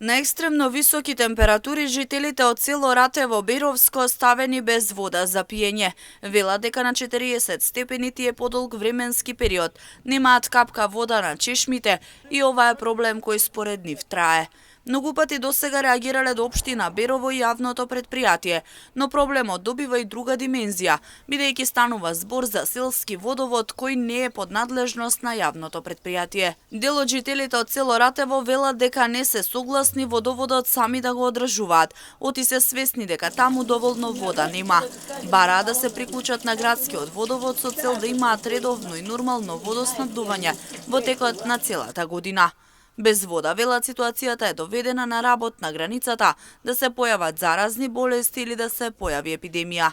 На екстремно високи температури жителите од село Ратево Беровско оставени без вода за пиење. Велат дека на 40 степени ти е подолг временски период. Немаат капка вода на чешмите и ова е проблем кој според нив трае. Многу пати досега реагирале до општина Берово и јавното предпријатие, но проблемот добива и друга димензија, бидејќи станува збор за селски водовод кој не е под надлежност на јавното предпријатие. Дел од жителите од село Ратево велат дека не се согласни водоводот сами да го одржуваат, оти се свесни дека таму доволно вода нема. Бараа да се приклучат на градскиот водовод со цел да имаат редовно и нормално водоснабдување во текот на целата година. Без вода, велат, ситуацијата е доведена на работ на границата, да се појават заразни болести или да се појави епидемија.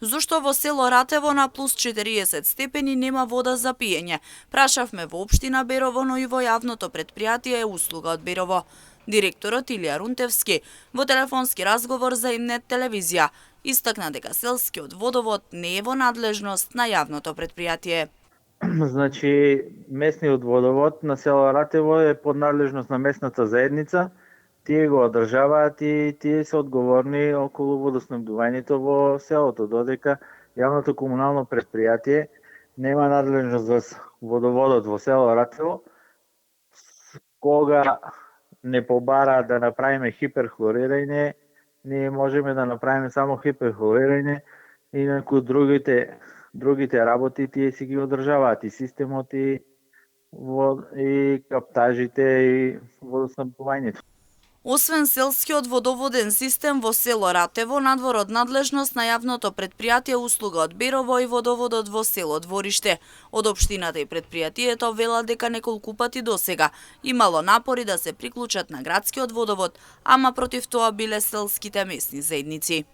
Зошто во село Ратево на плюс 40 степени нема вода за пиење? Прашавме во општина Берово, но и во јавното предпријатие Услуга од Берово. Директорот Илија Рунтевски во телефонски разговор за Имнет телевизија истакна дека селскиот водовод не е во надлежност на јавното предпријатие. Значи, местниот водовод на село Ратево е под надлежност на местната заедница. Тие го одржаваат и тие се одговорни околу водоснабдувањето во селото, додека јавното комунално предпријатие нема надлежност за водоводот во село Ратево. Кога не побара да направиме хиперхлорирање, ние можеме да направиме само хиперхлорирање, инаку другите работи тие си ги одржаваат и системот и каптажите и водоснабдувањето. Освен селскиот водоводен систем во село Ратево, надвор од надлежност на јавното предпријатие Услуга од Берово и водоводот во село Двориште. Од општината и предпријатието велат дека неколку пати досега имало напори да се приклучат на градскиот водовод, ама против тоа биле селските местни заедници.